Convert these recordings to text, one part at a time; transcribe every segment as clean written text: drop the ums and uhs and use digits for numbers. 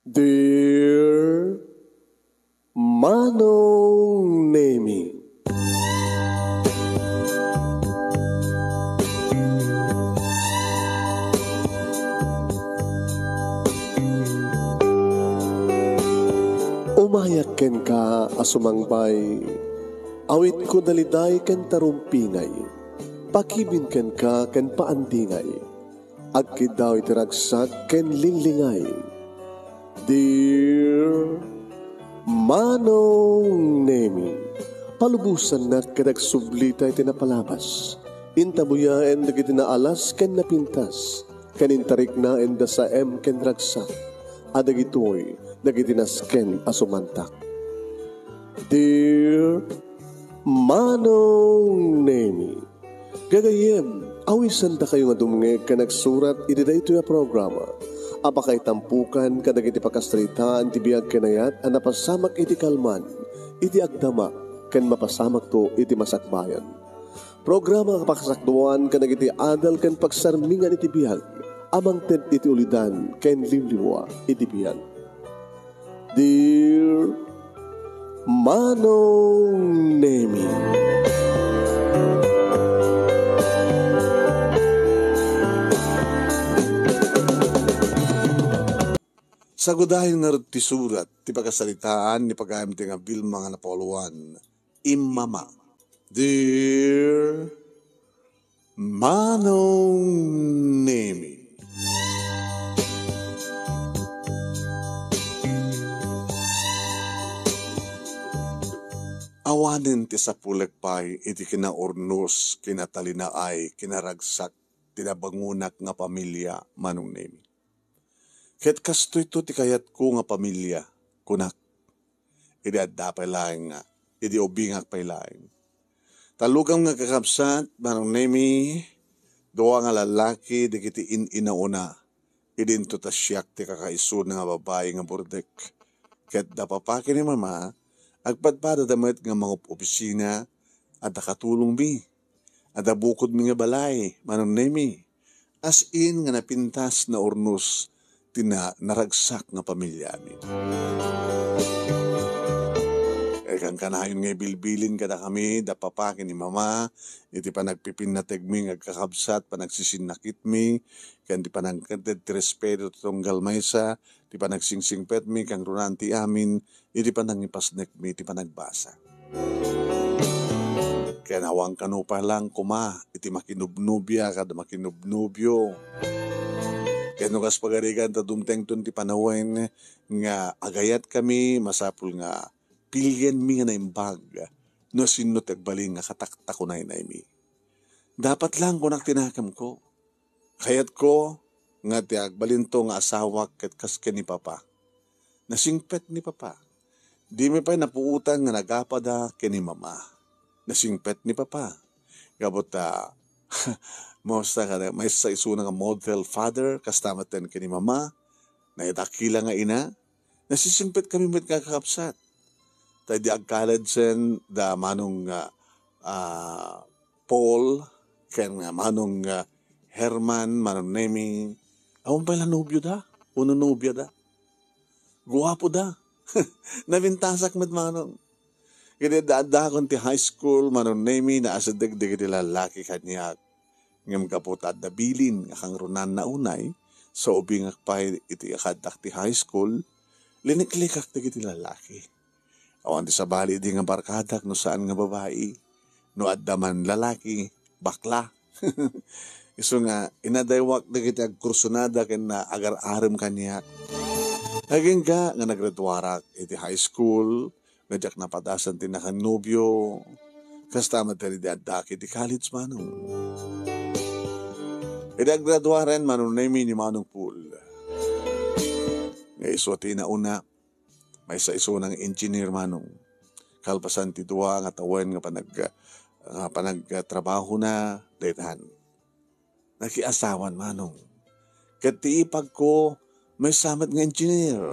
Dear Manong Nemi, umayak ken ka asumangbay, awit ko daliday ken tarumpingay, pakibin ken ka ken paandingay, agkid daw itiragsak ken linglingay. Dear Manong Nemi, palubusan na kadagsublita iti napalabas, intabuyaen dagiti naalas ken napintas, kanintarik na enda sa ken ragsak, adagitoy dagiti nasken asumantak. Dear Manong Nemi, gagayem, awisan da kayo nga dumngeg ka nagsurat iti daytoy a programa. Apakay tampukan kadagiti pakastritaan ti biag kenayat a napasamak iti kalman, iti agdama, ken mapasamak to iti masakbayan. Programa kapakasakduan kadagiti adal ken pagsarmingan iti biag, amang ted iti ulidan ken limliwa iti biag. Dear Manong Nemi, sagudahin nga ti surat, ti pagkasalitaan, ni pagkaimti nga bil mga napoluan, imama. Dear Manong Nemi, awanin ti sapulekpay, iti kinaurnos, kinatalinaay, kinaragsak, tinabangunak nga pamilya, Manong Nemi. Ket kasto ito ti kayat ko nga pamilya, kunak. Idi adda pay laeng nga, idi ubingak pay laeng. Talugang nga kakabsat, Manong Nemi, doa nga lalaki, di kiti inauna. Idi into tasyak ti kakaiso nga babae nga burdek. Ket dapapaki ni mama, agpadpada damit nga mga opisina, at nakatulong mi. At bukod mi nga balay, Manong Nemi. As in nga napintas na urnos, naragsak nga pamilya amin. Kang kanayon nga bilbilin kada kami, dapapakin ni mama, iti panagpipinateg mi nga kakabsat, panagsisinakit mi, kan di panagkanted ti respeto tunggal maysa, di panagsingsingpet mi, kang runanti amin, iti panangipasnek mi, iti panagbasa. Kaya nawang kanupa lang kuma, iti makinubnubya, kada makinubnubyo. Kaya nukas pagarigan ta dumteng ti panawen nga agayat kami masapul nga pilyen mi nga naimbag no sinno tagbaling nga kataktakunay na imi. Dapat lang kunak tinakam ko. Kayat ko nga ti agbalin to nga asawa ket kaske ni papa. Nasingpet ni papa. Di mi pa'y napuutan nga nagapada ken ni mama. Nasingpet ni papa. Gabot Mosta ka may sa isuna nga model father, kastamatan ka ni mama, na itakila nga ina, nasisimpit kami met kakakapsat. Tayo di agkalad sen, da manong Paul, ken nga manong Herman, manong Nemi, awang pala nubyo da, uno nubya da. Guwapo da, nabintasak met manong. Kaya da kon ti high school, manong Nemi, na asadag-dig iti lalaki kanyak. Ngam kapot at dabilin nga kang runan na unay, so ubingak pa iti akadak ti high school, liniklikak ti iti lalaki. Awan ti sabali di nga barkadak no saan nga babae, no addaman lalaki, bakla. Iso nga, inadaywak di iti agkursunada ken na agar-aram kanya. Aging nga nagradwarak iti high school, medyak napadasan ti nakanubyo, kastama tali di addak iti college manong. Idagradwaren Manong Nemi ni Manong Pool. Nga iswati na una, may sa iso ng engineer Manong. Kalpasan ti dua nga tawen nga panagtrabaho na daytan. Nakiasawan Manong. Ket ti ipag ko may samat nga engineer.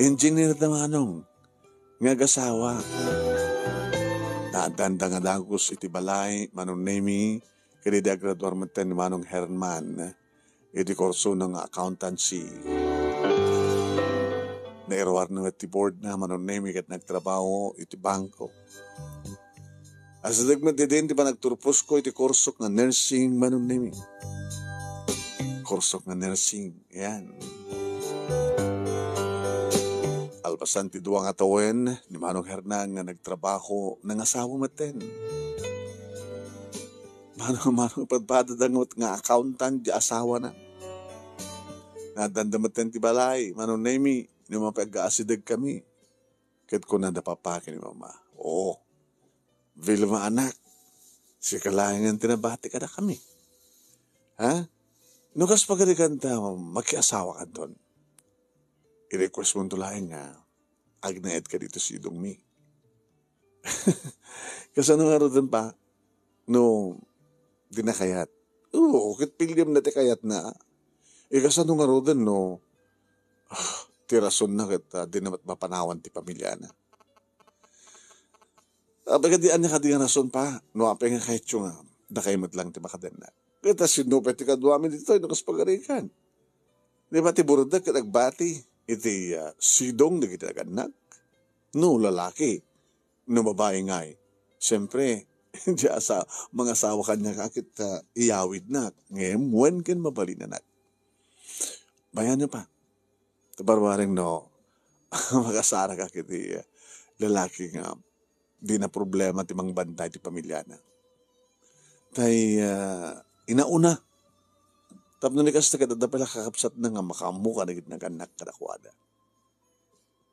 Engineer na Manong. Nga gasawa. Naadanda nga dagos iti balay Manong Nemi. Kaya di agradwar man ni Manong Herman, iti korso ng accountancy. Nairwar na iti board na manunemi kat nagtrabaho iti bangko. Asa dagmat din ti pa nagturpos ko iti kursok nga nursing manunemi. Kursok nga nursing. Yan. Alpasan ti duwang atawen ni Manong Hernan nga nagtrabaho ng asawa maten. Manong padpadadangot nga accountant di asawa na. Nadandamaten ti balay, Manong Nemi, ni mapag-aasidag kami. Kahit ko na napapakin ni Mama. Oo, Vilma anak, si kalahingan tinabati ka na kami. Ha? Nukas pagalikan ta, makiasawa ka doon. I-request mo tulahin nga, agnaed ka dito si Dongmi. Kasi ano nga doon pa, no, di na kayat. Oo, kit pilgrim na ti kayat na. Kasi ano nga doon, no, ti rason na kita, di namat mapanawan ti pamilya na. Pagkadian niya ka di nga rason pa, no, apay nga kahit yung, da kayo matlang ti makaden na. Kita sinupet ti kadwami dito, nukas pagarikan. Di ba ti burudag ka nagbati, iti sidong na kita naganak. No, lalaki, no, babae ngay. Siyempre, diya sa mga asawa kanya kakit iyawid na. Ngayon, when kan mabali na nak. Bayan niyo pa. Tabarwaring no, mag-asara kakit lalaki nga di na problema ti mang bantay ti pamilya na. Tay inauna. Tapos nalikas na kada pala kakapsat na nga makamuka na gitnaganak kadakwada.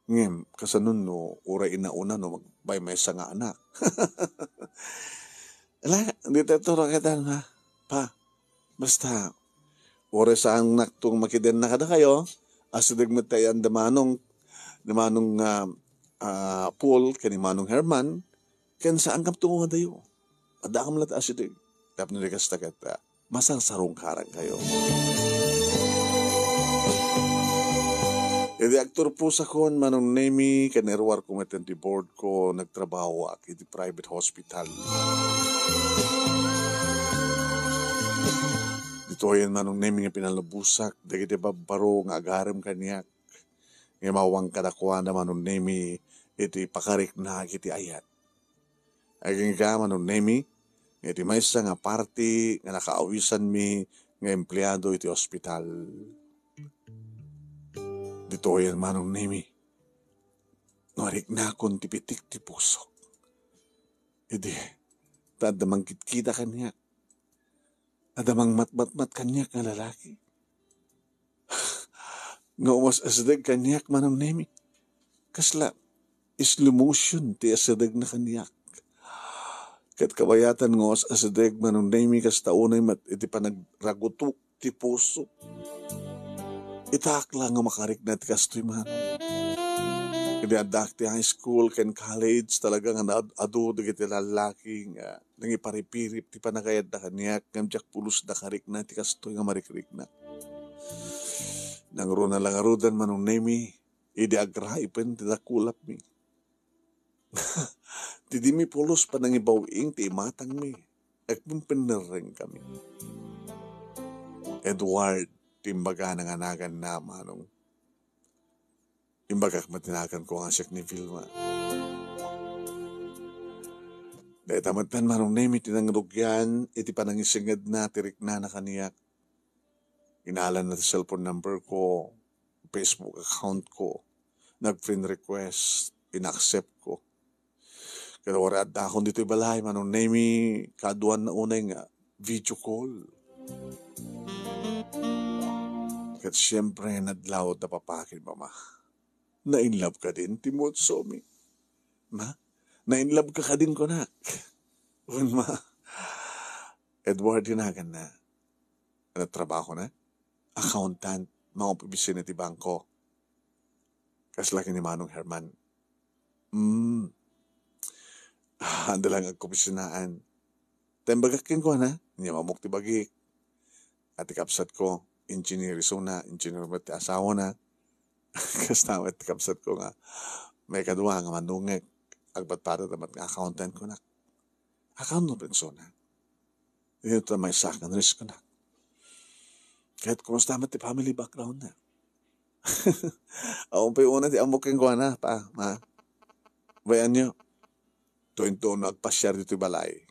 Ngayon, kasanun no, ura inauna no, magbay may nga anak. Ala, hindi tayo kita nga, pa, basta, ura sa ang naktong makiden na kada kayo, asidag matayan damanong Paul, kani Manong Herman, kan saan kaptungo nga dayo. Ada kam lata asidag. Tapos nalikas na kita, masarsarong karang kayo. Iti aktor po sa kon, Manong Nemi, kanerwar ko meten ti board ko, nagtrabaho ak iti private hospital. Dito yan, Manong Nemi, nga pinalabusak, dagiti babaro nga agarem kanyak, nga mawang kadakwa na Manong Nemi, iti pakarik na iti ayat. Aging ka, Manong Nemi, iti maysa nga party, nga nakaawisan mi, nga empleyado iti hospital. Dito yan, Manong Nemi. Ngarik na akong tipitik ti pusok. Hindi, tadamang kitkita kanyak. Tadamang matmatmat kanyak nga lalaki. Nga umas asadag kanyak, Manong Nemi. Kasla, slow motion ti asadag na kanyak. Kat kabayatan nga umas asadag, Manong Nemi, kas taunay mat iti panagragutok ti pusok. Itakla nga makarik na tikastoy man. Hindi adak ti high school ken college talaga nga adu dagiti lalaki nga nangiparipirip ti panagayad na kanyak ngamjak pulos na karik na tikastoy nga marikrik na. Nangro na lang arudan Manong Nemi, idi agraipen ti dakulap mi. Ti di mi pulos pa nangibawing ti imatang mi. Agpimpinereng kami. Edward, timbaga ng anagan na Manong. Imbaga matinagan ko nga siya ni Vilma. Dahil tamatan Manong Nemi tinangrugyan, iti panangisingad na, tirik na kaniyak. Inalan na cellphone number ko, Facebook account ko, nag-friend request, in-accept ko. Kaya wala na akong dito'y balay, Manong Nemi, kaduan na unay nga, video call. At siyempre, nadlaw na papakin, Mama. Na-inlove ka din, Timot Somi. Ma, na-inlove ka din ko, nak. Ma, Edward, hinagan na. Trabaho na. Accountant, mga opisina ti bangko. Kaslaki ni Manong Herman. Handa lang ang komisionaan. Tembagakin ko na, niya mamok ti bagik. At ikapsat ko, engineer iso na, engineer mati asawa na. Kasi at ikapsat ko nga, may kadwa nga manungek. Agbat para damat nga accountant ko na. Accountant rin na. Ito may sakan risk ko na. Kahit kumusta mat ti family background na. Ako pa yung una, di amok yung kuha na, pa, ma. Bayan nyo, tuwing nagpasyar dito yung balay.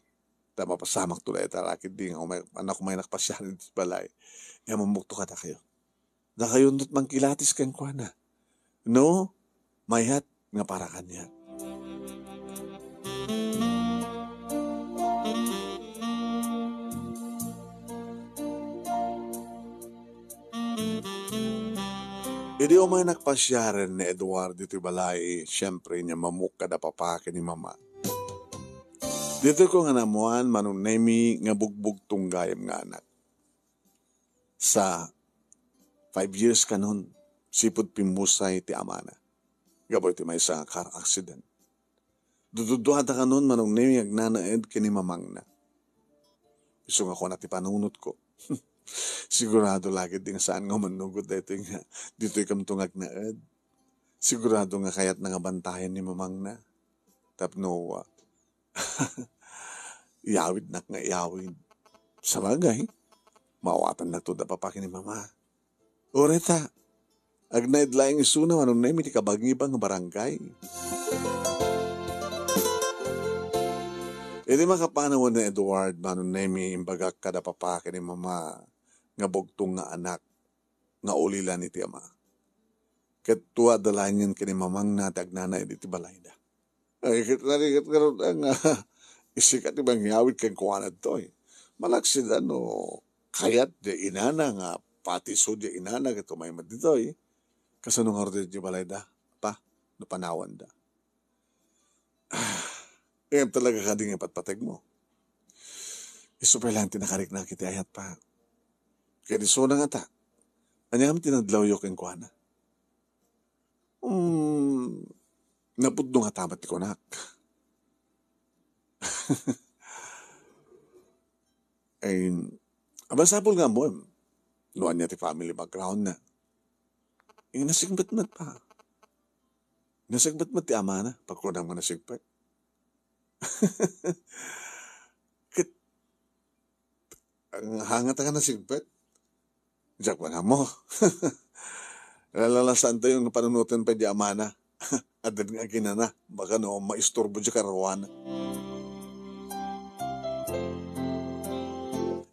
Tama pasamak tulay, tarakit din, anak ko may nakpasyar dito yung balay. Yan, mamukto ka na kayo. Na kayo nut mangkilatis kang kuha na. No, mayat nga para kanya. Hindi o may nakpasyaran ni Eduardo dito balay, siyempre niya mamuk kada papake ni mama. Dito ko nga namuan manong nemi nga bugbog tunggayam nga anak. Sa 5 years kanon, sipod pimusay ti amana. Gaboy ti may sa car accident. Dududuhada kanon manong nemi agnanaed kini mamang na. Iso nga ko na ti panunot ko. Sigurado lagi din saan nga manugod dito ikam tungag na ed. Sigurado nga kayat nga bantayan ni mamang na. Tapno, iawid na nga iawid. Sa bagay, mawatan na to da papaki ni mama. Oreta, agnaid laing isuna manong na iti kabagibang barangay. Edi makapanawan na Edward manong na imbagak kada papaki ni mama. Nga bogtong nga anak, nga ulila ni ti ama. Ket tuwa dalanyan kini mamang natag nanay iti balay da. Ay, kitnarikat ka rin nga, isikat ibang yawid kang kuwanad to eh. Malaksid kayat di inana nga, pati so di inana, kito may madito eh. Kasanong nga rin di balay da, pa, napanawan da. Ngayon talaga ka din ipatpatag mo. Isupay lang tinakarik na kiti ayat pa. Kaya di so na nga ta. Anyam tinadlaw yung keng kuwana. Napudno nga tamat ni konak. Ay, abasapol nga mo. Luan niya ti family background na. Yung nasigbat-mat pa. Nasigbat-mat ti ama na. Pagkunang mo nasigbat. Ang hangat ka nasigbat. Diyak pa nga mo. Lalasan tayo yung panunutan pa di amana. Adan nga ginana. Baka no, maisturbo di karawan.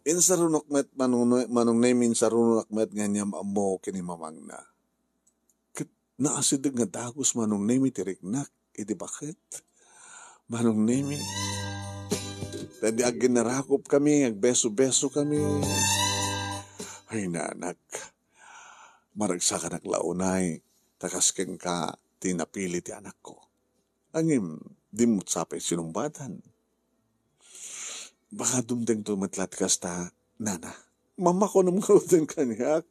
In sarunok met manong name in sarunok met nga niyam amo kinimamang na. Kit naasidag nga dagos manong name tiriknak. Iti bakit? Manong name. Tadi agin narakop kami, agbeso-beso kami. Ay nanak, maragsa ka naglaunay, takasken ka, tinapili ti anak ko. Angim, dimot sapay sinumbatan. Baka dumdeng tumatlat kas ta, nana, mama ko naman karutin kanyak.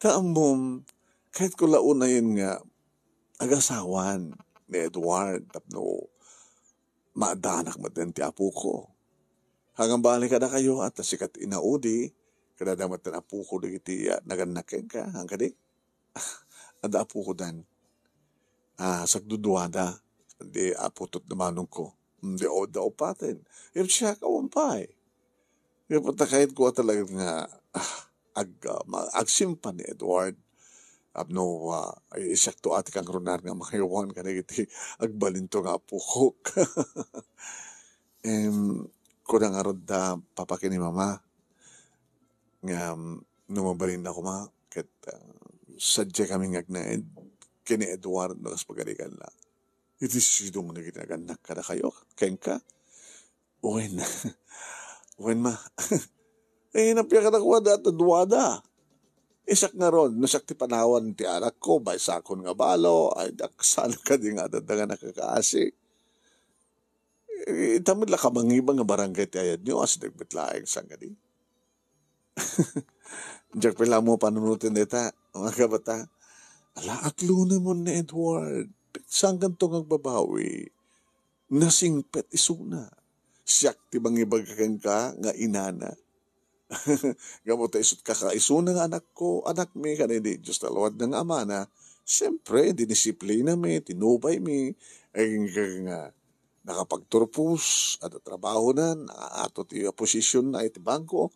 Taamom, kahit ko launayin nga, agasawan ni Edward, tapno, maadanak matin ti apo ko. Hanggang balik ka na kayo at sikat inaudi, kada damat na apo ko iti naganakin ka, hanggang di. Ada apo ko dan. Sagduduada, di aputot namanong ko. Di o da opatin. Yung siya kawampay. Yung patakahit ko talaga nga agsimpan ni Edward. Abno, ay isakto ati kang runar nga makayawan ka na iti agbalinto nga apo ko. Kurang arod da papakin ni mama. Nga numabalin ako ma. Kat sadya kami ngagnaid. Kini Edward nakas pagalikan la. Iti sido mo na ginaganak ka na kayo. Keng ka. Uwen na. Uwen ma. Napya ka na kuwa data duwada. Isak nga ron. Nasak ti panawan ti anak ko. Bay sakon nga balo. Ay daksalo ka di nga dada nga nakakaasi. Itamad la kamangibang nga barangay ti ayad nyo. As nagbitlaeng sang gani. Diyak pala mo panunutin nita. Mga kabata. Ala, aklo naman ni Edward. Saan ganito nga babawi? Nasingpet isuna. Siyak ti bang ibagkakan ka nga inana. Gamot isut kakaisuna nga anak ko. Anak mi ka na di. Diyos talawad ng ama na. Siyempre, dinisiplina mi, tinubay mi. Ay nga nakapagturpus at trabaho na. Nakaato ti posisyon na iti bangko.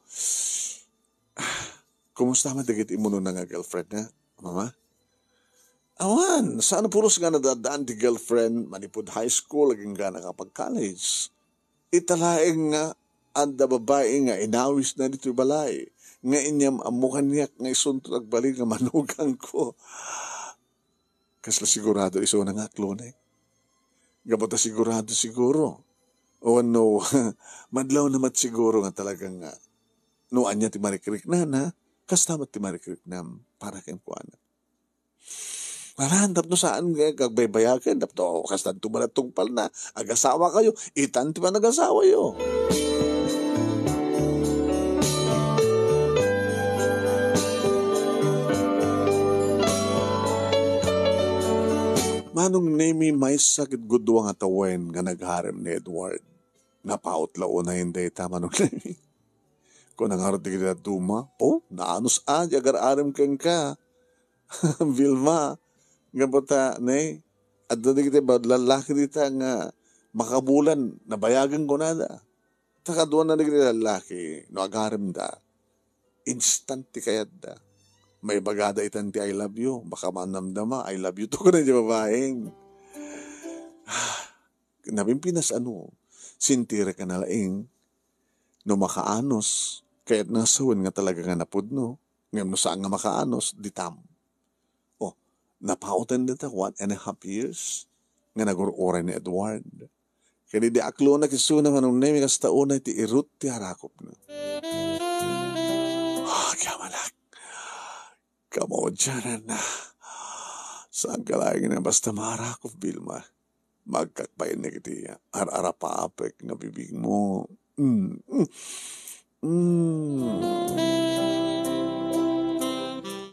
Kumusta man dagit imuno na nga girlfriend na, mama? Awan, saan puros nga nadadaan ti girlfriend, manipod high school, laging nga nakapag-college. Italaeng nga, anda babae nga inawis na dito balay. Nga inyam amukan niyak nga isunto agbalik nga manugang ko. Kasla sigurado iso na nga klone. Gabota siguro. O no, madlaw namat siguro nga talagang nga. Noan niya ti marikrik na, kastamat ti marikrik na para kayong kuana. Marandap no saan nga kagbaybayakin, dapto kastan tumalatungpal na, agasawa kayo, itan ti pa nagasawa yo. Manong nemi may sakit gudwa nga tawen nga nagharem ni Edward. Napautlaw na hindi tama nung nemi. Kung nangarati kita tuma, naanos agar-arem kang ka. Vilma, nga bata, ne, at doon kita ba, lalaki dita nga makabulan, nabayagan ko nada. Takaduan na kita lalaki, no agarem da, instant ti kayat da. May bagada itan ti I love you, baka manamdama, I love you to ko na di babaeng. Nabimpinas sintira ka na laing, no makaanos, kaya't nasawan nga talaga nga napudno, ngayon no saan nga makaanos, ditam. Napautan dito 1.5 years nga nagururay ni Edward. Kaya di aklo na kisuna nga nung nemi kas taunay ti irut ti harakop na. Kaya malak. Kamo dyan na. Saan ka lagi na basta maharakop, Vilma? Magkakbayan na kiti ar-arapapek nga bibig mo.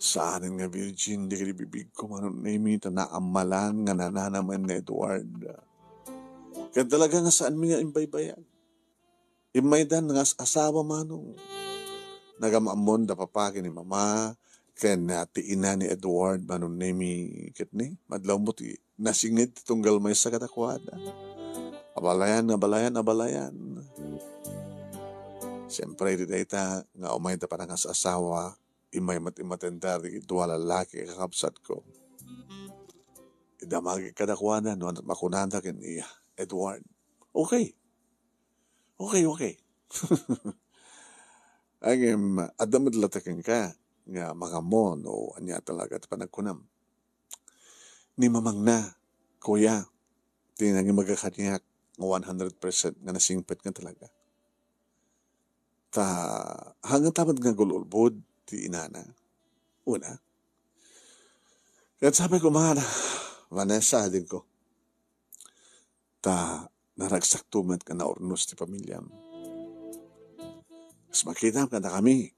Saanin nga virgin, di ka bibig ko manon nemi naamalan nga nananaman na Edward. Kaya talaga nga saan mi nga imbaybayan. Imaydan nga asawa manong. Nagamamon da papaki ni mama, kaya natiina ni Edward manon nemi kitni. Madlaw mo ti nasingit tunggal may sa katakwada. Abalayan. Siyempre, di dayta nga umay da parang as asawa, imay matindar, ituwa lalaki, kakapsat ko. Idamagi kadakwada, no, makunanda kin iya, Edward. Okay. Ang adamad latakin ka, nga makamon, o anya talaga at panagkunam. Ni mamang na, kuya, tinangin magkakanyak, 100% nga nasingpit nga talaga. Hanggang tamad nga gululbod, ti inana. Una. Kaya sabi ko, Vanessa, din ko. Naragsak tumat ka na ornos ti pamilyam. Mas makita ka na kami.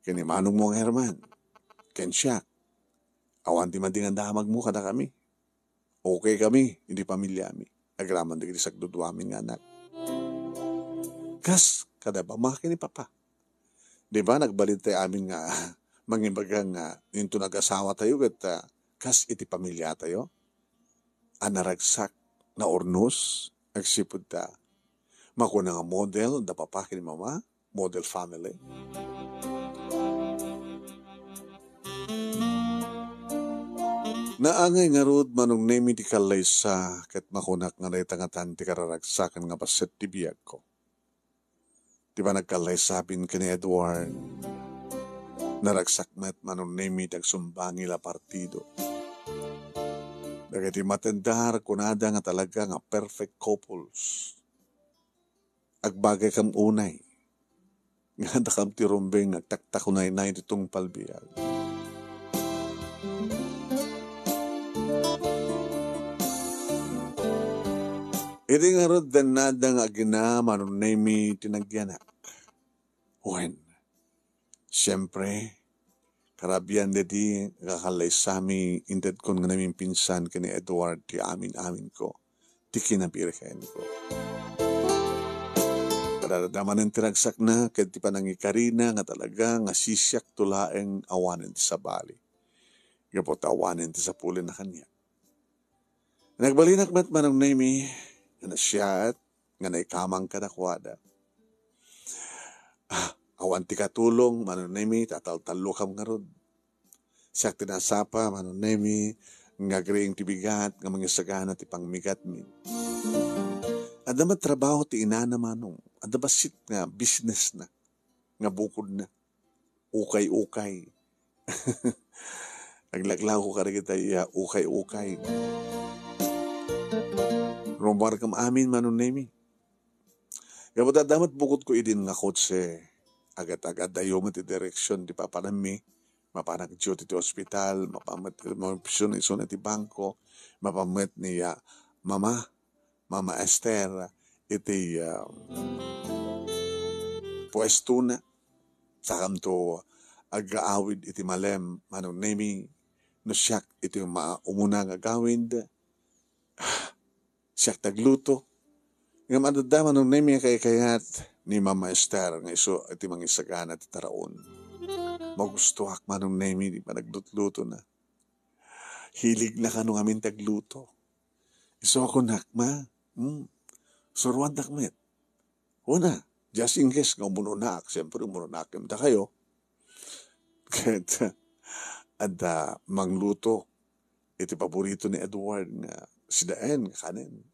Kini manong mong Herman. Ken siya. Awan ti mandingan damag mo ka na kami. Okay kami, hindi pamilyami. Agraman di sagdudwamin nga anak. Kas, kada ba makini papa. Di ba nagbalit tayo amin nga mangibagang yung nag-asawa tayo kat kas iti pamilya tayo. Anaragsak na ornos, agsipod ta. Makuna nga model, da papa kini mama, model family. Naangay nga rod manong nemi ti kalaysa kat makunak nga naitangatan ti kararagsakan nga baset ti biyag ko. Di ba nagkalaysapin ka ni Edward? Naragsakmet manong nemi tagsumbangi la partido. Dagiti matendar kunada nga talaga nga perfect couples. Agbagay kam unay. Nga dakam ti rumbeng agtaktakunay na itong palbiyag. Iti nga rod danada nga ginama nung nemi tinagyanak. When, siyempre, karabian dedi kakalay sami inted kon nga namin pinsan kani Edward ti amin ko. Ti kinabirkain ko. Kadadadaman ng tiragsak na kaya ti panangikarina nga talaga nga sisyak tulaeng awanin ti sa bali. Gapot awanin ti sa pulin na kanya. Nagbalinak met manong nemi nga nasyat, nga naikamang kadakwada. Awan ti katulong, manunemi, tatal-talo kam nga rod. Siya tinasapa, manunemi, nga agreeing tibigat, nga mga sagana ti pangmigat mi. Ada matrabaho ti ina na manong, ada basit nga business na, nga bukod na, ukay-ukay. Naglaglaw ko karigita iya, ukay-ukay. Rumbar kam amin manunemi. Kapag damat bukod ko idin nga kotse, agad-agad dayo mo ti direksyon ti papanami, mapanak diyo ti hospital, mapamat mapisyon iso na ti bangko, mapamat niya Mama Esther, iti pwesto na, sakam to agaawid iti malem, manong nemi, no siyak iti umuna nga gawid, siyak tagluto, nga madadaman nung nemi kayat ni Mama Esther, nga iso iti mangisagana ti taraon. Magustuhak manong nemi, di pa naglutluto na. Hilig na ka nung amin tagluto. Iso ako nakma, suruan nakmet. Una, just in case nga umununak, siyempre umununak da kayo. At mangluto, iti paborito ni Edward nga si Daen, kanin.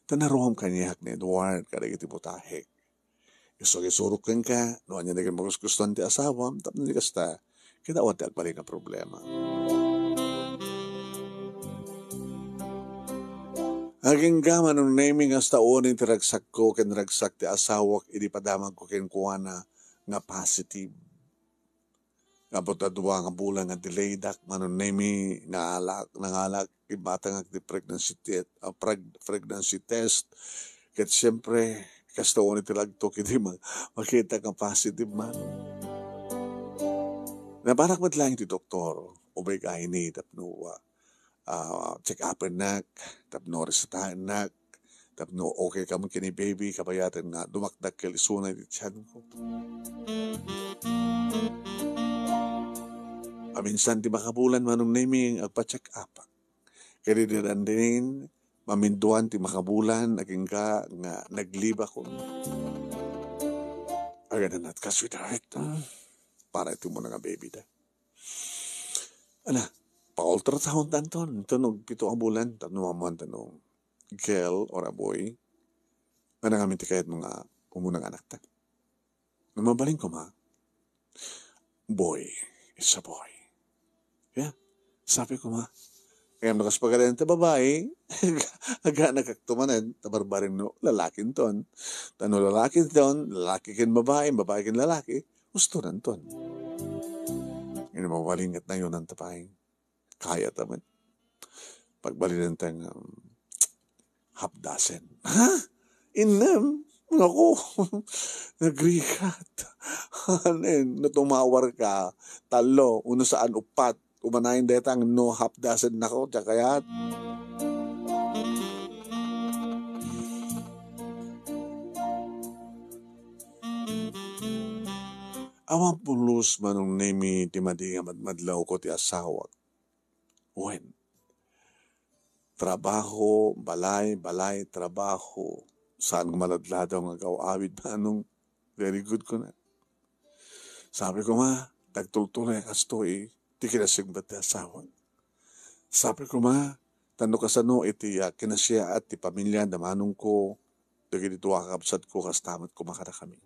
Tanaroham kanyak ni Edward, kada iti putahik. Isurok ka, noon niya naging magusgustuhan ti asawam, tapos hindi kasta, kinawat ti agpali nga problema. Aging gaman nung naming as taon yung tiragsak ko, kinragsak ti asawak, idi padamag ko kinkuha nga positive. Nga putadwa nga bulan nga delayed manong nami nangalak, ibata nga ti pregnancy test. Kat siyempre, kastaon iti lagto, hindi makita nga positive man. Nabarak mo't lang iti doktor, ubay kahini, tapno, check up nak, tapno resetahan nak, tapno okay ka mo kini baby, kabayatan nga dumakdak kalisunay di tiyan ko. Minsan ti makabulan manong naming agpa-check up. Kaya din maminduan ti makabulan, naging ka nga nagliba ko. Agad na ka, sweetheart, para ito mo na nga baby da. Pa-ultrasound tanton, tanog 7 ang bulan, tanong tanong, girl or a boy, namin ti kahit mga pumunang anak ta. Namabaling ko boy, it's a boy. Yeah, sabi ko kaya nakaspagalan ta babae, aga nakaktumanan, tabarbarin no, lalakin ton. Tano lalakin ton, lalaki kin babae, babae kin lalaki, gusto nan ton. Ngayon mawalingat na yun ang tapahin. Kaya taman. Pagbalinan tayong half dozen. Ha? Inam? Ako, nagrikat. Natumawar ka. Talo, uno saan upat. Umanayin detang no half dozen na ko. Kaya awang pulos manong nemi ti madi madlaw ko ti asawak. When? Trabaho, balay, trabaho. Saan maladladaw nga gawawid manong very good ko na. Sabi ko tagtultulay kastoy, ti kinasigbat ti asawak. Sabi ko tano kasano iti kinasya at ti pamilya damanong ko, dagi dito akapsat ko kastamat ko makara kami.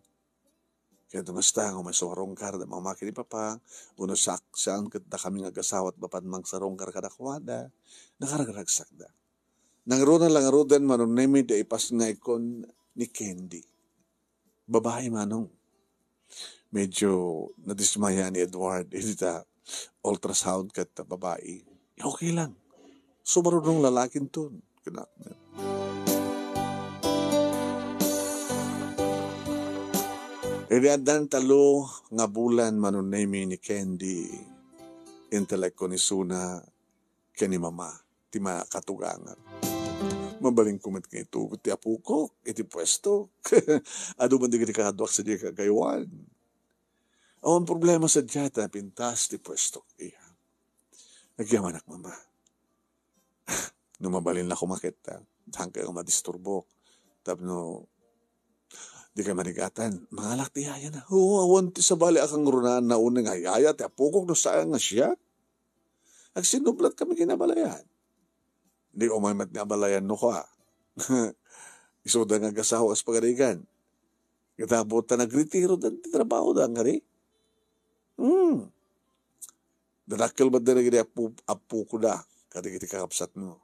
Kaya dumasta nga may sarongkar da mga makini papa, uno saan da kami nga gasawat bapan mang sarongkar kadakwada, nakaragagsak da. Nangruna lang arudan manong nemi da ipas nga ikon ni Candy. Babae manong. Medyo nadismaya ni Edward, hindi ta ultrasound kat babae. Okay lang. Sumarunong lalakin to. Iriadan talo nga bulan manunemi ni Candy, intelek ko ni Suna, kani mama, ti makatugangan. Mabaling kumit nga ito, ti apo ko, iti pwesto. Ado man di kadwak sa di kagaywan. Ang problema sa diyata, pintas ti pwesto. Iya. Nagyaman ak mama. Numabalin na kumakit, hanggang ka madisturbo. Tapno, di ka manigatan. Mga lakti haya na. Awan ti sa bali akang runaan na unang hayaya. Ti apukok no saan nga siya. Ag sinublat kami kinabalayan. Di umay mat nga balayan no ka. Isuda nga gasawa as pagarigan. Katapot na nagretiro dan ti trabaho da nga rin. Dadakil ba din nga apu ko da. Kati kiti kakapsat mo.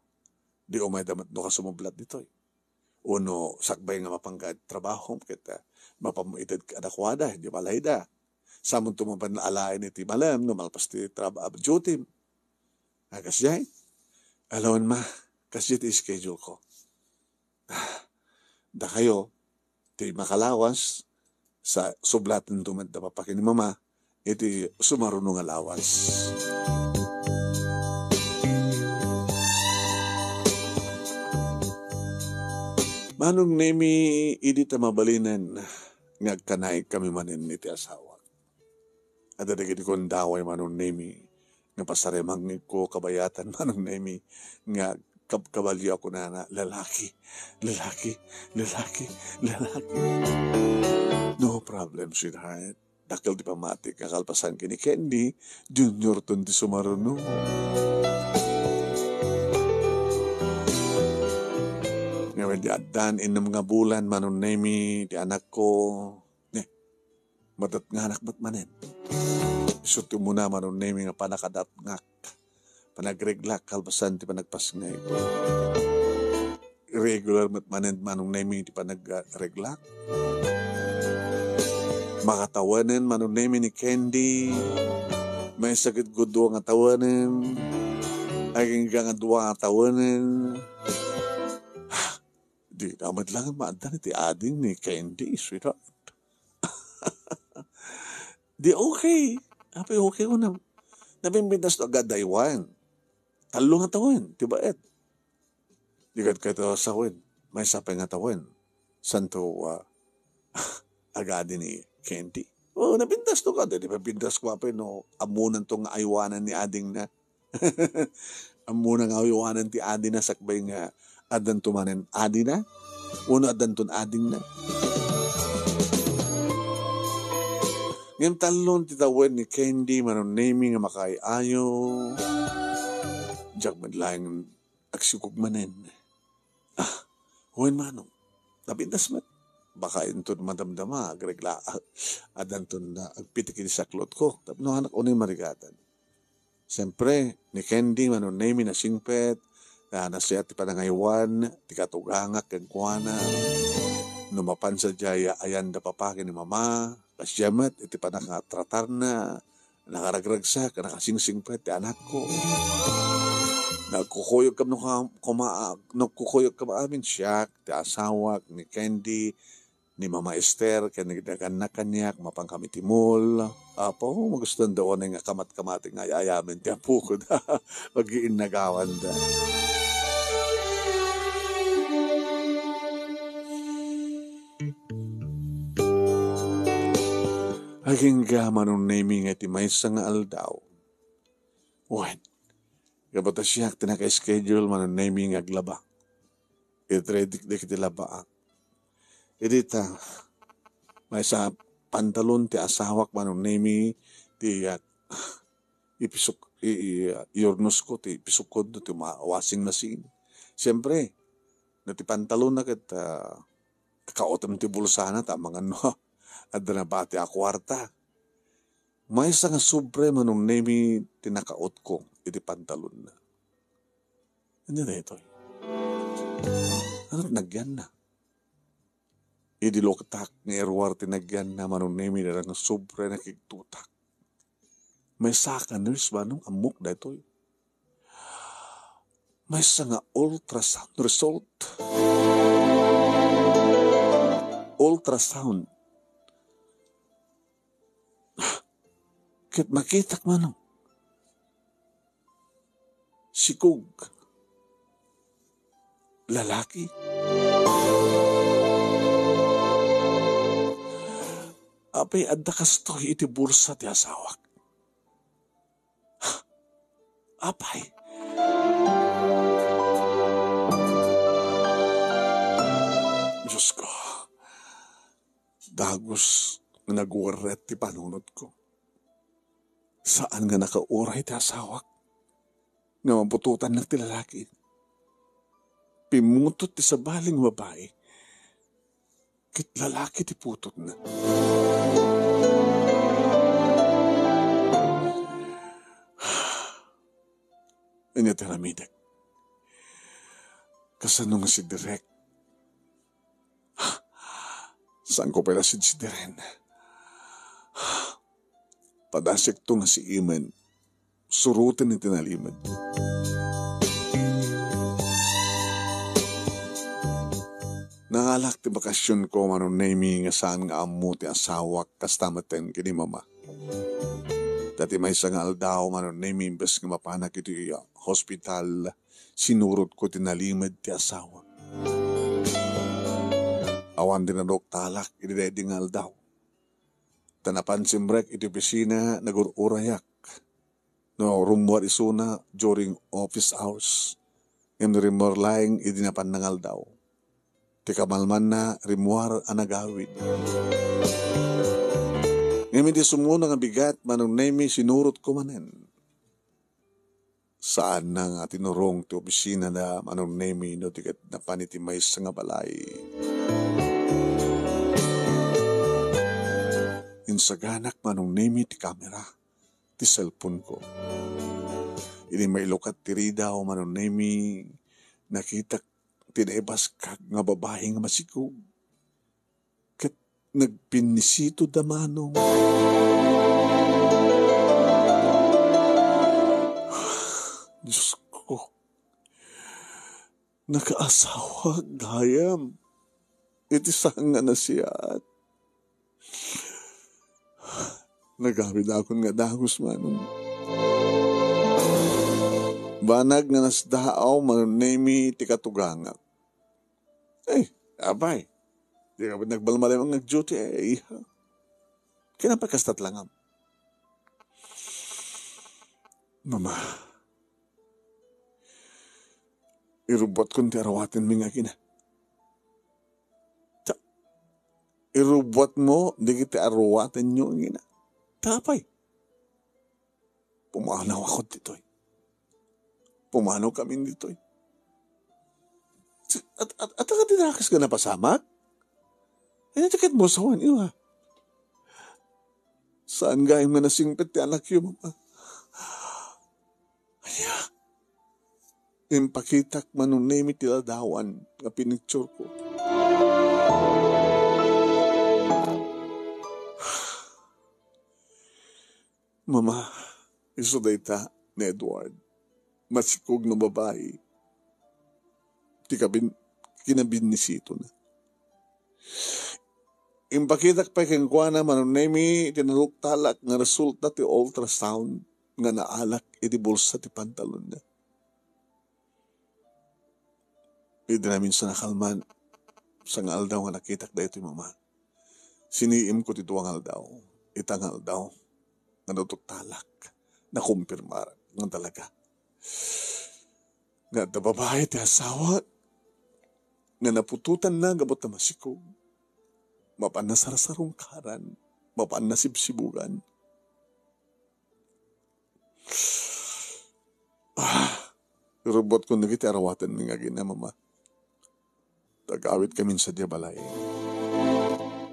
Di umay damat no ka sumublat dito. Uno, sakbay nga mapangkad trabaho. Kita mapamuitid ka adakwada. Di malay da. Samon tumapan na alain iti malam. No malpas ti trabaho. Duty. Agas jay. Alawan ma. Kasi iti schedule ko. Da kayo. Ti makalawas. Sa sublatan tumad na papakin ni mama. Iti sumarunong alawas. Manong nemi idi ta mabalinan ngagkanay kami manin iti asawa. At adagiti kon daway manong nemi nga pasaremang ko kabayatan manong nemi nga kabalyo ako na lalaki. No problem, sweetheart. Dakil di pamati kakalpasan kini Candy, junior ton di sumaruno. Ngayon di adan in mga bulan manon nemi di anak ko. Matat nga anak mat manen. Isuti muna manon nemi nga panakadat ngak. Panagreglak kalpasan di panagpas ngay. Regular mat manen manong nemi di panagreglak. Makatawanan manon nemi ni Candy. May sakit gudo nga tawanan. Aging nga duwa nga tawanan. Di naman lang maadan iti ading ni Candy, sweetheart. Di okay. Ape okay ko na. Nabimbintas to agad daywan. Talo nga tawan, diba et? Di kat kayo sa win. May sapay nga tawan. Santo agad ni Candy. Nabintas to ka. Di ba bintas ko pa no? Amunan to nga aywanan ni ading na. Amunan nga aywanan ti ading na sakbay nga adan tumanen ading na. Uno adan tun ading na. Ngayon talon ti tawen ni Candy manon naming nga makaayo. Diyak madlang agsikog manen. Huwin manong. Nabintas man. Baka ito madamdama, agregla, adan to na agpitikin sa klot ko. Tapno anak unay marigatan. Siyempre, ni Candy, manon name na singpet, na nasya ti panangaywan, ti katugangak kang kuwana, numapan sa jaya ayan da papakin ni mama, kasyamat, iti panakatratar na, nakaragragsak, nakasingsingpet ti anak ko. Nagkukuyog kam nagkukuyog kam amin siya, ti asawak ni Candy, ni Mama Esther, kaya nagdagan na kanyak, mapangkamitimol. Apo, magustuhan daw na nga kamat-kamati nga ayayamin, kaya pukod, mag-iin nagawan da. Aging gaman ng naming iti may nga aldaw. Wait, kapata siya, tinaka-schedule man ng naming aglaba. Itredik iti labaak. Edita, may sa pantalon ti asawak manong nemi ti ipisok iornos ko ti ipisukod ti washing machine. Siyempre, na ti pantalon na kat kakaotam ti bulsana ta mga no adda na ba ti akwarta. May sa nga sobre manong nemi ti nakaot ko iti pantalon na. Ano na ito? Ano nagyan na? Idilokatak ng erwar tinagyan na manong nemi na nga sobre na kigtutak. May saka nurse ba nung amok na ito? May sa nga ultrasound result. Ultrasound. Kit makitak manong. Sikog. Lalaki. Apay adda kastoy iti bursa ti asawak. Apay. Diyos ko. Dagos na nagwaret ti panunod ko. Saan nga nakauray ti asawak? nga mapututan na ti lalaki. Pimutot ti sabaling babae. Kit lalaki ti putot na. Anya ti ramidak. Kasano nga si Direk? Saan ko pala si Diren? Padasik to nga si Iman. Surutin ni tinaliman. Nangalak ti bakasyon ko manon nami nga saan nga amu ti asawak kastamaten kini mama. Dati may sangal daw manon nami imbes nga mapanak iti hospital sinurot ko tinalimad ti asawa. Awan din na talak iti dedingal daw. Tanapan simbrek iti opisina nagururayak. No, rumor isuna during office hours. Yung rumor laing idinapan nangal daw. Ti kamalman na rimuar anagawid. Ngayon di sumuna nga bigat manong nemi sinurot ko manen. Saan na nga tinurong ti opisina na manong nemi no tigat na panitimay sa nga balay. Insaganak manong nemi ti kamera. Ti cellphone ko. Ini may lukat tiri daw manon nemi nakita tinebas kag nga babae nga masikog. Kat nagpinisito da manong. Diyos ko. Nakaasawa gayam. Iti sanga na siya. Nagawid akong nga dahos manong. Banag nga nasdaaw manon nemi ti katuganga. Abay. Di ka ba nagbalmalay ang nag-duty iha. Kinapagkastat langam. Mama. Irubot kong ti arawatin mi nga kina. Irubot mo, di kita arawatin nyo ang ina. Tapay. Pumanaw ako dito'y. Pumanaw kami dito'y. At ka tinakas ka na pasamak? Ano tikit mo sa wan iyo ha? Saan gayong manasingpit ti anak yun, mama? Aya. Impakitak manunemi ti ladawan nga pinicture ko. Mama, iso dayta ni Edward. Masikog na babae. Ti kinabinisito na. Impakitak pa kengkwa na manunemi tinaluktalak nga resulta ti ultrasound nga naalak iti bulsa ti pantalon na. Hindi namin sa nakalman sa ngal daw nga nakitak da ito mama. Siniim ko ti tuwangal daw. Itangal daw. Nanutok talak, nakumpirmar ng talaga. Nga da babae ti asawa, nga napututan na gabot na masikog, mapan na sarasarong karan, mapan na sibsibugan. Robot ko nagiti arawatan ng agina, mama. Tagawit kami sa diabalay.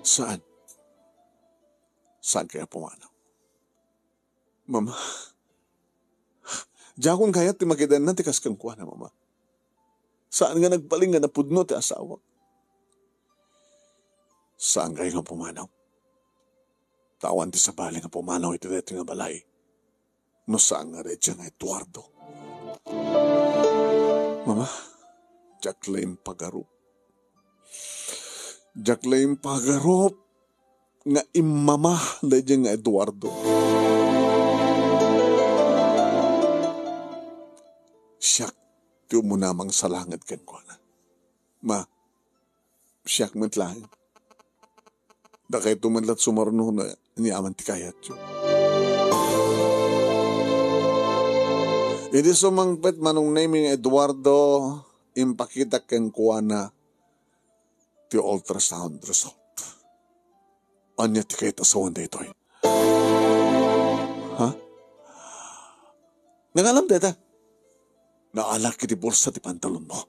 Saan? Saan kaya pumanaw? Mama, diyan kaya ti magidan na ti kaskang kuha na, mama. Saan nga nagpaling nga napudno ti asawa? Saan kayo nga pumanaw? Tawan ti sabali nga pumanaw iti dito nga balay. No saan nga redya nga Eduardo? Mama, Jacqueline Pagarup. Jacqueline Pagarup nga imama redya nga Eduardo. Siyak, tiyo mo namang salangad kan ko na. Ma, siyak man lang. Da kayo tumanlat sumarno na niyaman ti kayat yun. Hindi sumangpet manong naming Eduardo, impakita kan ko na ti ultrasound result. Anya ti kayo tasawan da ito. Ha? Nangalam deta? Naalak iti bulsa ti pantalon mo.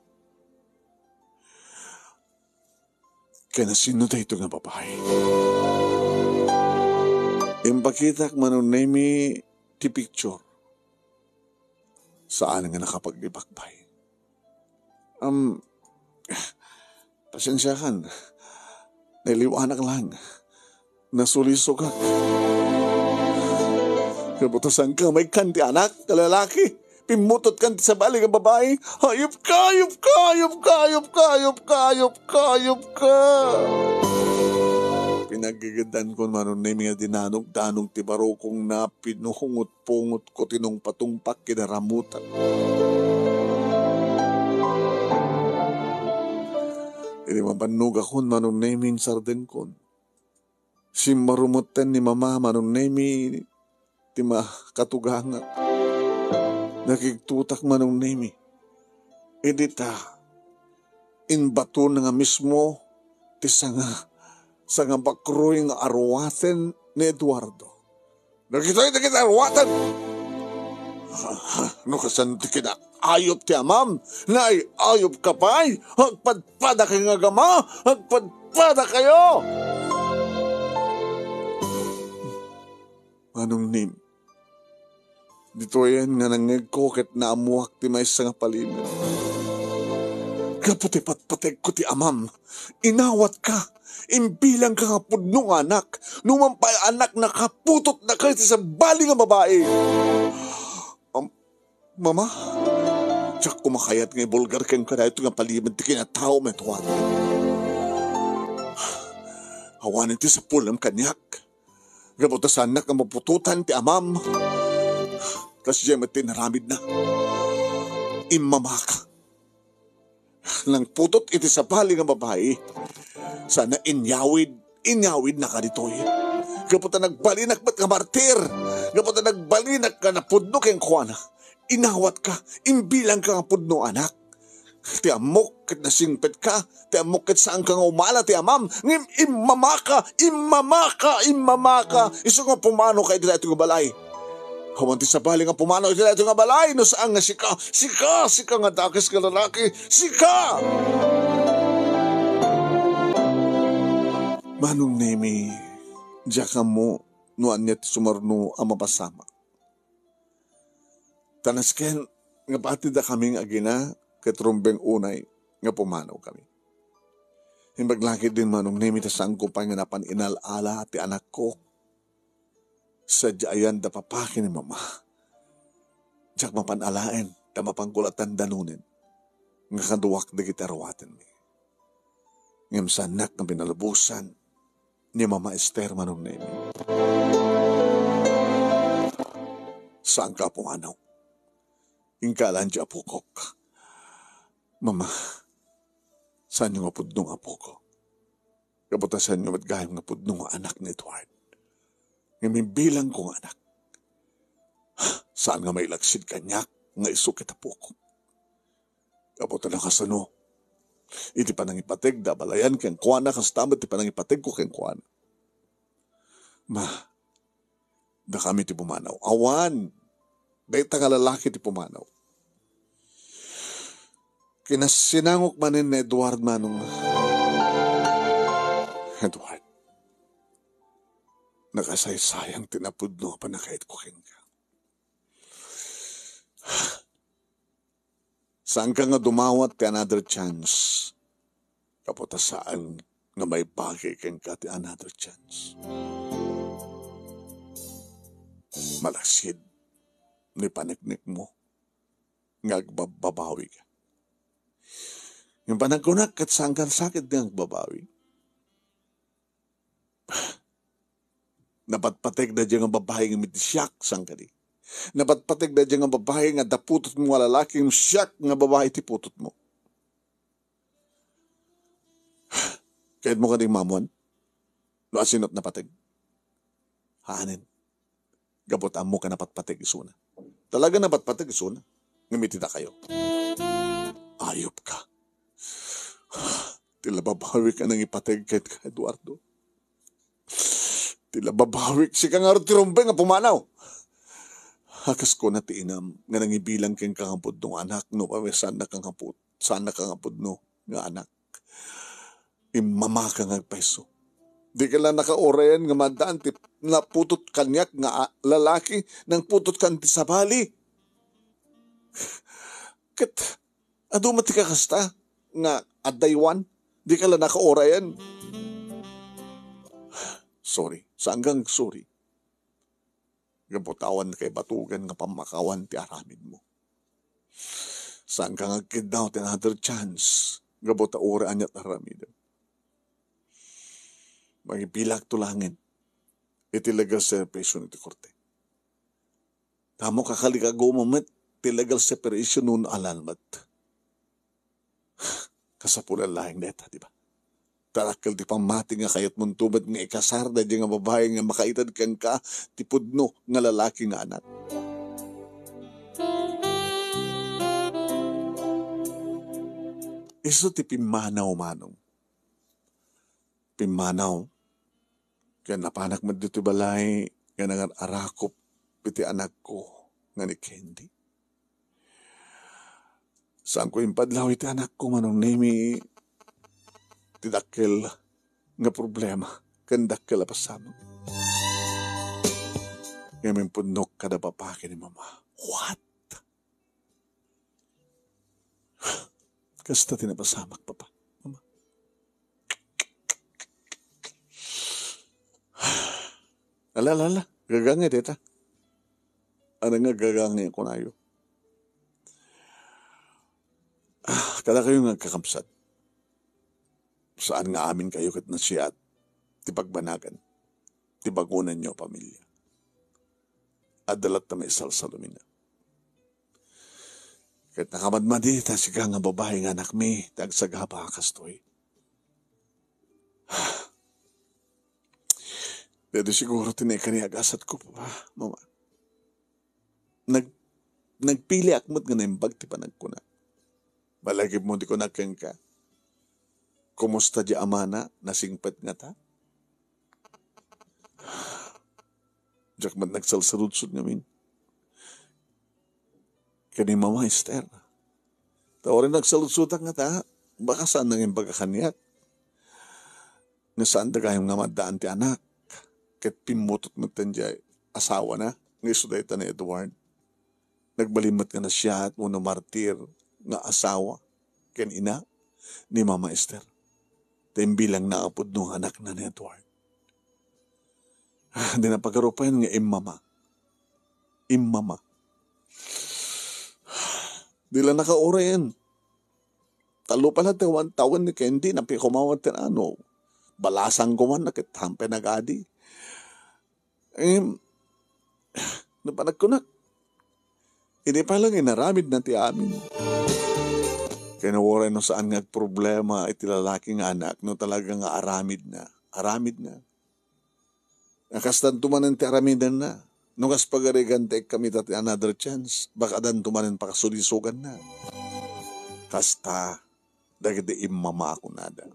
Kaya na sino da ito nga babae? Impakitak manunemi ti picture. Saan nga nakapaglibakbay? Pasensyahan. Nailiwanak lang. Nasuliso ka. Kabutasan ka, may kanti anak, kalalaki. Pimutot kan sa bali ng babae. Hayop ka, hayop ka, hayop ka, hayop ka, hayop ka, hayop ka, hayop ka. Pinagigidan ko manon na mga dinanog-danog ti baro kong na pinuhungot-pungot ko tinong patungpak kinaramutan. Ini mabanog akon manon na yung sarden kon. Si marumutan ni mama manon na yung ti makatugangat. Nakiktutak manong nemi. Edita, inbato na nga mismo ti sanga bakroy nga arwaten ni Eduardo. Nakita arwatan. No kasan ti kina ayop ti amam, na ayop ka pa'y, hagpadpada kayo nga gama, hagpadpada kayo. Manong nemi. Dito yan nga nangagkokit na amuak ti may nga palimin. Kaputi patpatek ko ti amam. Inawat ka. Imbilang ka nga pudno anak. Numampay anak na kaputot na kayo sa bali nga babae. Mama? Tsak kumakayat nga bulgar kang kada ito nga palimin ti kinatao metuan. Hawanin ti sa pulam kanyak. Gabutas anak nga mapututan ti amam. Kasi siya matinaramid na. Imamaka. Nang putot iti sa bali nga babae, sana inyawid na ka ditoy. Kaputa nagbalinak ba't ka martir? Kaputa nagbalinak ka na pudno keng kuwana. Inawat ka, imbilang ka nga pudno anak. Ti amok kat nasingpet ka, ti amok kat saan ka nga umala, ti amam. Imamaka. Iso nga pumano kayo dito ito nga balay. Hawanti sa bali nga pumanaw ito nga balay, no saan nga sika nga dakis ka lalaki, sika! Manong nemi, diya ka mo, nuan niya sumarno ang mapasama. Tanasken, nga pati da kaming agina, katrumbeng unay, nga pumanaw kami. Himbaglaki din manong nemi, tasang ko pa nga napan inalala at anak ko, sa diayan da papakin ni mama. Diyak mapanalain, da mapangkulatan danunin. Nga kaduwak da gitarwatin mi. Ngam sanak na binalabusan ni Mama Esther manong nemi. Saan ka pumanaw? Ingkalan di apukok. Mama, saan yung apudnong apuko? Kaputasan yung matgayong apudnong anak ni Edward. Ngamibilang kong anak. Saan nga may laksid kanyak nga isukit apukok? Kaputan na kasano. Iti pa nang ipatig da balayan keng kuana kastamat iti pa nang ipatig ko keng kuana. Ma, da kami ti pumanaw. Awan, dahita nga lalaki ti pumanaw. Kinasinangok manin na Edward manong. Edward, nakasaysayang tinapudno pa na kahit kuking ka. Saan ka nga dumawat ti another chance? Kaputa saan nga may bagay kang ka ti another chance? Malaksid ni paniknik mo nga agbabawi ka. Yung panagkunak kat saan ka sakit nga agbabawi? Napatpatig na dyan ang babae nga mitisyak sang kadi. Napatpatig na dyan ang babae nga daputot mo nga lalaki yung siyak nga babae ti putot mo. Kahit mo kaning mamon, no asinot na patig. Haanin. Gabutan mo ka napatpatig isuna. Talaga napatpatig isuna. Ngamitita kayo. Ayop ka. Tila babawi ka nang ipatig kahit ka Eduardo. Tila babawik si kang tirumbe nga pumanaw. Hakas ko na tiinam, nga nangibilang kang kangapod no anak, no, sana kangapod no, nga anak. Imama ka nga peso. Di ka lang nakaorayan nga madaan, na putot kanyak nga lalaki, nang putot kan ti sabali. Kat, ado mati ka kasta, nga adaywan, di ka lang nakaorayan. Sorry, sanggang sorry. Gabutawan kay batugan nga pamakawan ti aramid mo. Saan ka nga kidnaw ti another chance, gabuta anyat aramid. Magipilak tulangin, itilagal separation iti korte. Tamo kakalikago mamet, tilagal separation nun alalmat. Kasapulan lahing neta, di ba? Tarakal di pamati nga kayat mong tubad nga ikasar na di nga babae nga makaitad kang ka, tipudno nga lalaki nga anak. Iso ti pimanaw manong. Pimanaw. Kaya napanak mo dito balay, nga nangan arakop piti anak ko nga ni Candy. Saan ko impadlaw iti anak ko manong nemi tidakkel nga problema kandakkel apasama. Ngayon punok kada papake ni mama. What? Kasta tinapasamak papa. Mama. Alala, gagangit ita. Ano nga gagangit ko na yun? Kada kayo nga kakamsat. Saan nga amin kayo kat na siya at tipagbanagan, tibagunan nyo pamilya. Adalat na may salsalumina. Kahit nakamadmadi, tasika nga babae nga anak mi, tagsagapa kastoy. Dito siguro tinekaniagasat ko pa, mama. Nagpili akmat nga na yung bagtipanag ko na. Malagib mo di ko nakeng ka. Kumusta di amana, nasingpet nga ta? Diyak man nagsalsarudsod ngamin. Kani Mama Esther. Tawarin nagsaludsudan nga ta, baka saan nanging pagkakanyak. Nga saan da kayong nga madaan ti anak. Kat pimutot mo tanjay, asawa na, nga isuday ta ni Edward. Nagbalimat ka na siya at muna martir nga asawa, ken ina, ni Mama Esther. Bilang naapod nung anak na ni Edward. Di na pagarupayan nga imama. Imama. Di lang nakaurayan. Talo pala tawan ni Candy na pikumawat na ano. Balasang kuman na kitampe nag-adi. Napanagkunak. Hindi pa lang inaramid na ti amin. Kinuwaray no saan nga problema iti lalaking anak no talaga nga aramid na. Nakastan tumanan ti aramidan na. Nung kas pagarigantek kami tati another chance, baka dan tumanan pakasulisugan na. Kasta, dagiti imama ako nada.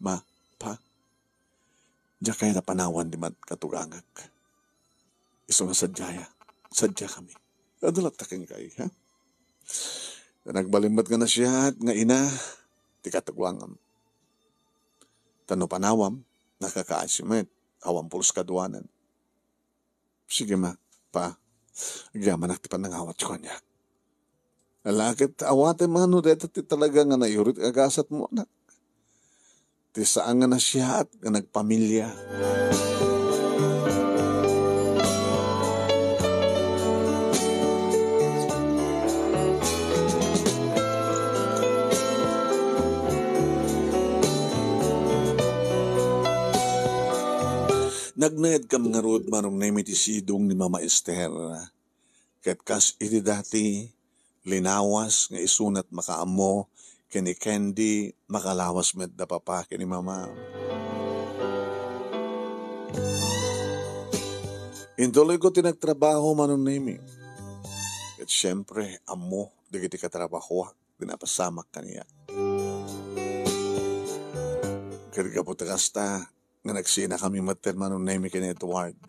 Ma, pa, diya kayo na panawan di mat katugangag. Iso nga sadya kami. Adalat taking kayo, ha? Nagbalimbat nga na siya at nga ina, ti katagwangam. Tano panawam, nakakaasimet, awam pulos kaduanan. Sige ma, pa, agyaman ti panangawat ko niya. Alakit awatin mga nudeta ti talaga nga naiurit agasat mo, anak. Ti saan nga na siya at nga nagpamilya. Nagnayad kam nga rood manong naimitisidong ni Mama Esther. Ket kas iti dati, linawas nga isunat makaamo, kini Candy makalawas met da papa kini Mama. Intuloy ko tinagtrabaho manong naimi. Ket syempre, amo, digiti katrabaho, dinapasamak kaniya. Ket kaputakasta, nga nagsina kami mater manong naimi kini Edward.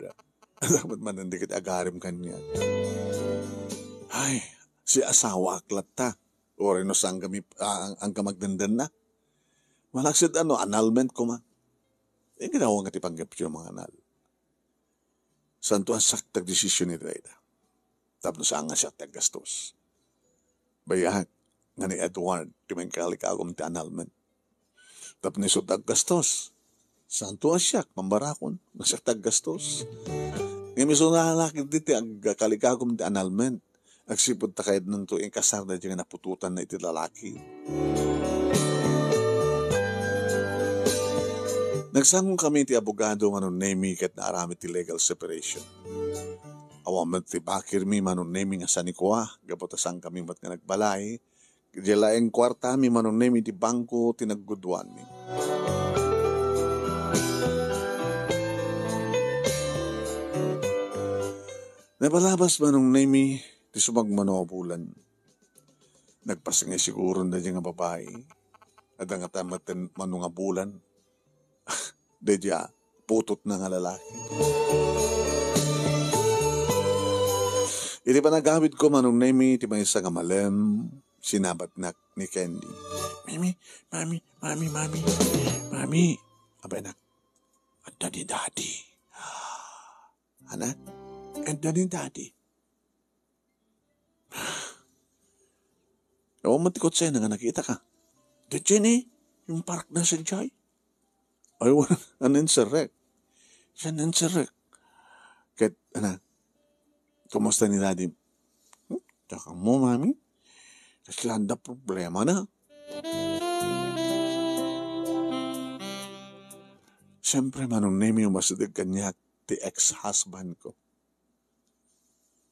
Dapat man hindi kita agarim kanya. Ay, si asawa aklat ta. O rin ang kami, ang kamagdandan na. Malaksid annulment ko man. Yung ginawa nga tipanggap yung mga anal. Santo ang saktag desisyon ni Dreda. Tapos ang nga siya gastos. Bayahag nga ni Edward, timengkalik agom ti annulment. Tapos ni sutag gastos. Santo ang siya, mambarakon, nga siya gastos. Ngayon miso nga halakit dito, ang kalikagom ti annulment. Agsipod ta kahit nung tuwing kasar na dyan napututan na iti lalaki. Nagsangong kami ti abogado manon nemi ket na arami ti legal separation. Awamat ti bakir mi manon nemi nga sanikwa, gapotasan kami mat nga nagbalay, jalaeng kwarta mi manon nemi ti bangko tinagguduan mi. Nabalabas manong nemi ti sumagmanobulan. Nagpasangay siguro na dyan nga babae, at ang atamaten manong bulan, dedya, putot na nga lalaki. Iti pa nagawid ko manong nemi, ti may isa nga malem, sinabat na ni Candy. Mami. Abay anak, anda ni daddy. Anak, anda ni daddy. Ewan matikot sa'yo na nga nakita ka. Diyan yung park na sa Jai. Ay, naninserek. Siya naninserek. Kahit, kumusta ni daddy? Tsaka mo, mami. Kasi landa problema na. Siyempre, manong name yung masidig kanya ti ex-husband ko.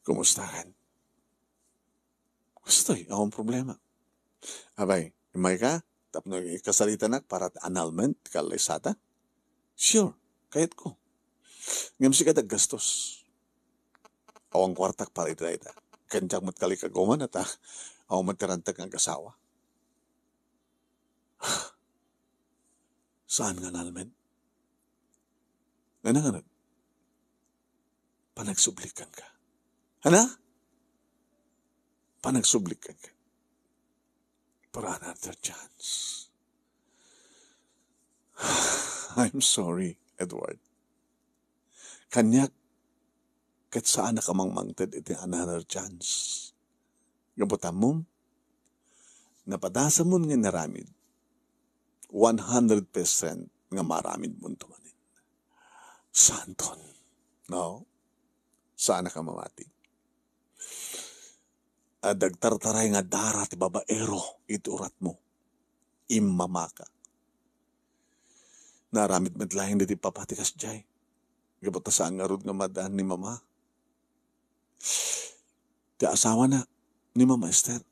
Kumustahan? Gusto'y, akong problema. Abay, imay ka? Tapno kasalita na para annulment, kalaysata? Sure, kahit ko. Ngam si kadag gastos. Awang kwartak para ita. Kanjak mat kalikagoman at awang matirantag ang kasawa. Saan nga annulment? Ganang panagsublikan ka. Panagsublikan ka. For another chance. I'm sorry, Edward. Kanyak, kat saan nakamangmangtad iti another chance. Gabutan mo, napadasa mo nga naramid, 100% nga maramid mo tumanin. Santon, no? Saan ka mamati? Dagtartaray nga dara ti babaero iturat mo. Imamaka. Naramid medlahin di papatikas jay. Gabata saan nga rod nga madaan ni mama. Ti asawa na ni Mama Esther.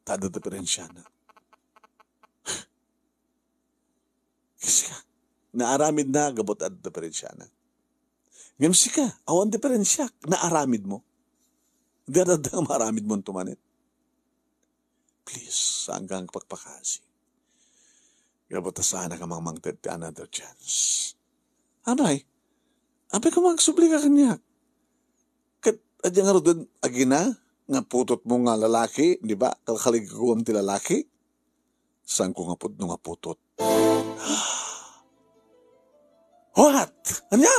Tada diferensya na. Kasi ka, naaramid na gabot at diferensya na. Ngamsi ka, awan diferensya, naaramid mo. Daradang maramid mo tumanit. Please, hanggang pagpakasi. Gabota sana ka mangmangtad ti another chance. Anay, apay ka magsubli ka kanya. Kat, adyan nga rin, agina, nga putot mo nga lalaki, di ba? Kalkaligawam ti lalaki. Saan ko nga putno nga putot? What? Anya?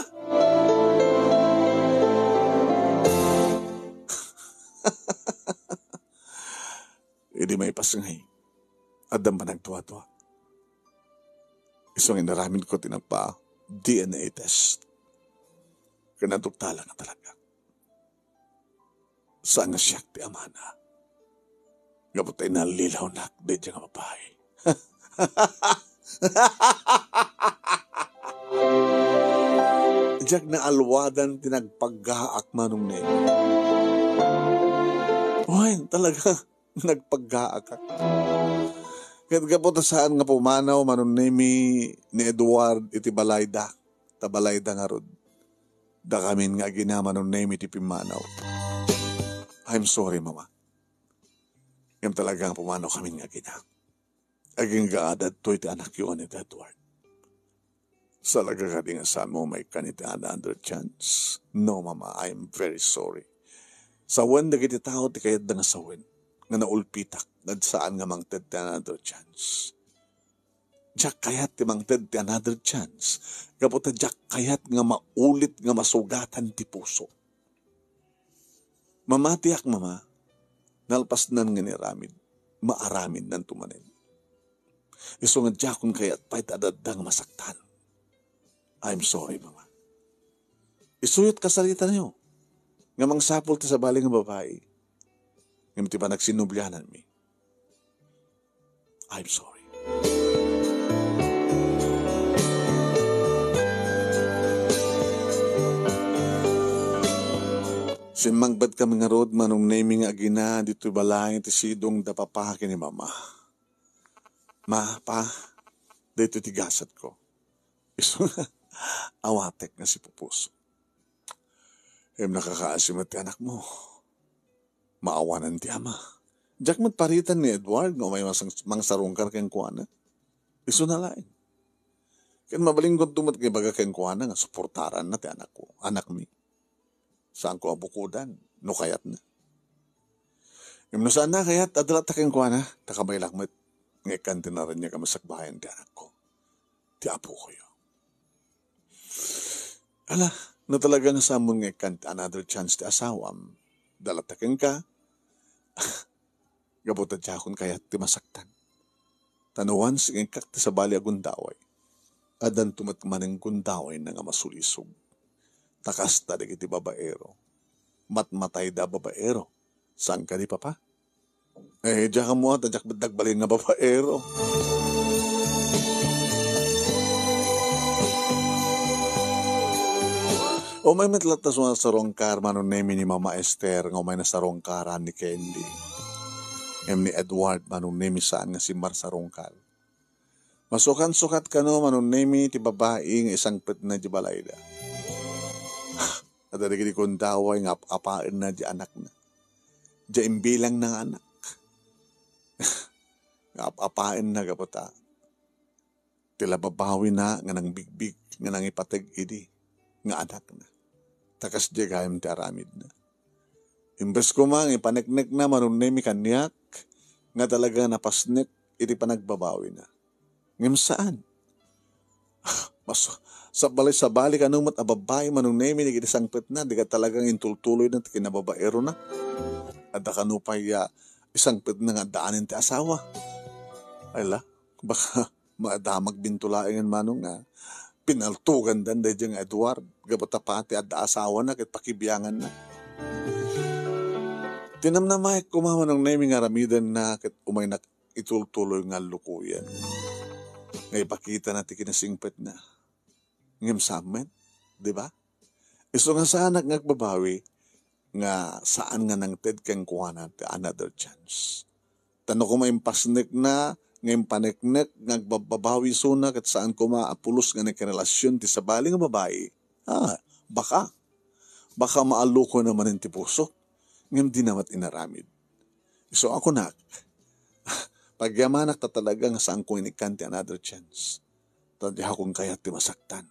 Hindi may pasangay. Adam pa nagtuwa-tuwa. Isang inaramin ko tinagpa DNA test. Kanadugtala na talaga. Saan nga siya ti amana? Gabot ay nalilaw na di nga babae. Diyak na alwadan tinagpaggaak manong name. Uy, talaga nagpaggaak ka. Kapota saan nga pumanaw manon nemi ni Edward iti balayda. Tabalayda nga rod. Da kamin nga ginama non nemi iti pimanaw. I'm sorry, Mama. Yan talagang pumanaw kamin nga gina. Aging gaadad to iti anak yun ni Edward. Salaga ka di nga saan mo may kanita another chance? No, mama, I'm very sorry. Sawan da kiti tao ti kayat da nga sawan. Nga naulpitak, nad saan nga mang ted ti another chance. Jack kayat ti mang ted ti another chance. Kaputa jack kayat nga maulit nga masugatan ti puso. Mamatiak mama, nalpas nan nga ni Ramid, maaramid nan tumanin. Iso nga jakon kayat pa'y adadang masaktan. I'm sorry, mama. Isuyot ka salita niyo. Nga mangsapol ti sa bali nga babae. Nga ti pa nagsinubyanan mi. I'm sorry. Simangbad kami nga rod manong naming agina dito balay ti sidong da papahaki ni mama. Ma, pa, dito tigasat ko. Iso nga, awatek nga si Pupuso. Nakakaasim at anak mo. Maawanan ti ama. Jack paritan ni Edward nga may mangsarungkar kayang kuwana. Iso na lain. Kaya mabalinggot tumat kay baga kayang kuwana nga suportaran na ti anak ko. Anak mi. Saan ko abukudan? No kayat na. No saan na kayat adalat ta kayang kuwana. Takabay lakmat. Ngayon tinaran niya kamasakbayan ti anak ko. Ti apo ko yun. Ala, na talaga nga sa amon ngayon another chance ti asawam. Dalatakin ka. Gabutad siya akong kaya ti masaktan. Tanuan sige kak ti sa bali agundaway. Adan tumatmanang gundaway na nga masulisog. Takas ta ti babaero. Matmatay da babaero. Saan ka di papa? Diyan ka mo at diyak dagbalin nga babaero. O may matlatas mo sa rongkar manon nemi ni Mama Esther nga may nasa rongkaran ni Candy. Ni Edward manon nemi saan nga si Mar sa rongkar. Masukan-sukat ka no manon nemi ti babae nga isang pet na di balayda. At adagidi kong daway nga apain na di anak na. Di imbilang ng anak. Nga apain na kapata. Tila babawi na nga nang bigbig nga nang ipatag idi nga anak na. Takas di gayam ti aramid na. Imbes ko mang ipaneknek na manunemi kanyak nga talaga napasnek iti panagbabawi na. Ngem saan? Sa bali kanong mat ababay manunemi ni iti sangpet na di ka talagang intultuloy na ti kinababaero na. At kanupay isang pet na nga daanin ti asawa. Ayla, baka maadamag bintulaingan manong nga pinaltugan dan da diyang Edward. Gabata pati at asawa na kit pakibiyangan na. Tinamnamay kumama ng naming aramidan na kit umay na itultuloy nga lukuyan. Ngay pakita na ti kinasingpet na. Ngem samen, di ba? Iso nga sa anak ngagbabawi nga saan nga nang ted kang kuhanan ti another chance. Tano ko maimpasnek na ngayon paneknek, nagbabawi sunak at saan ko maapulos nga nagkarelasyon ti sabali nga babae. Baka maaluko naman yung ti puso. Ngayon di namat inaramid. So ako nak, pagyamanak ta talaga nga saan ko inikan ti another chance. Tadi akong kaya ti masaktan.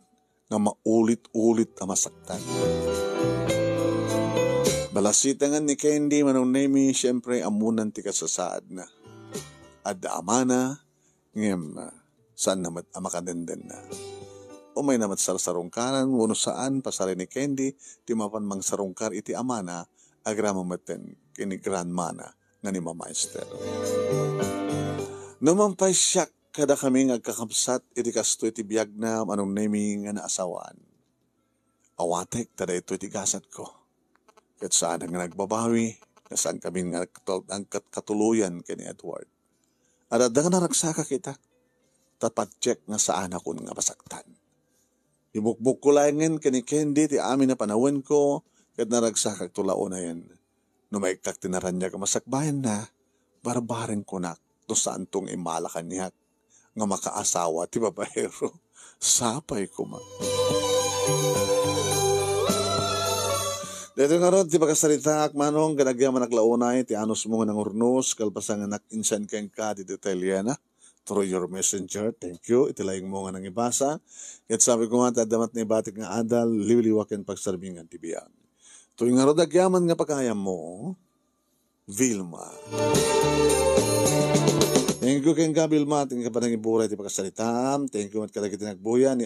Nga maulit-ulit ta masaktan. Balasitangan ni Candy manong nemi, siyempre amunan ti kasasaad na. Adda amana, ngem saan namat amakadenden na. O may namat sarungkaran, wano saan pasari ni Candy, ti mapan mang sarungkar iti amana, agramamaten kini grandmana nga ni Mama Esther. Numampay siyak kada kami agkakamsat iti kasto iti biyag na anong nemi nga naasawaan. Awatek tada ito iti gasat ko. Kat saan nga nagbabawi, nasaan kami nga katuluyan kini Edward. At adang naragsaka kita, tapat check nga saan ako nga masaktan. Ibukbuk ko langin kini Candy, ti amin na panawan ko, kat naragsaka tulao na yan. Numaikak tinaran niya ka masakbayan na, barbaring ko na, to saan tong imalakan niya, nga makaasawa ti babaero. Sapay ko ma. Dito nga ron, ti pagkasarita manong, ganagya managlaunay, ti anos mo nga ng urnos, kalpasang anak insan keng ka, ti Italiana, through your messenger. Thank you. Itilayong mo nga nang ibasa. At sabi ko nga, tadamat na ibatik nga adal, liwliwakin pagsarbingan tibiyag. Tuwing nga rodagyaman nga pagkayam mo, Vilma. Thank you kayong Vilma, tingin ka pa nang iburay ti pagkasalitam. Thank you at kadagiti nagbuyan ni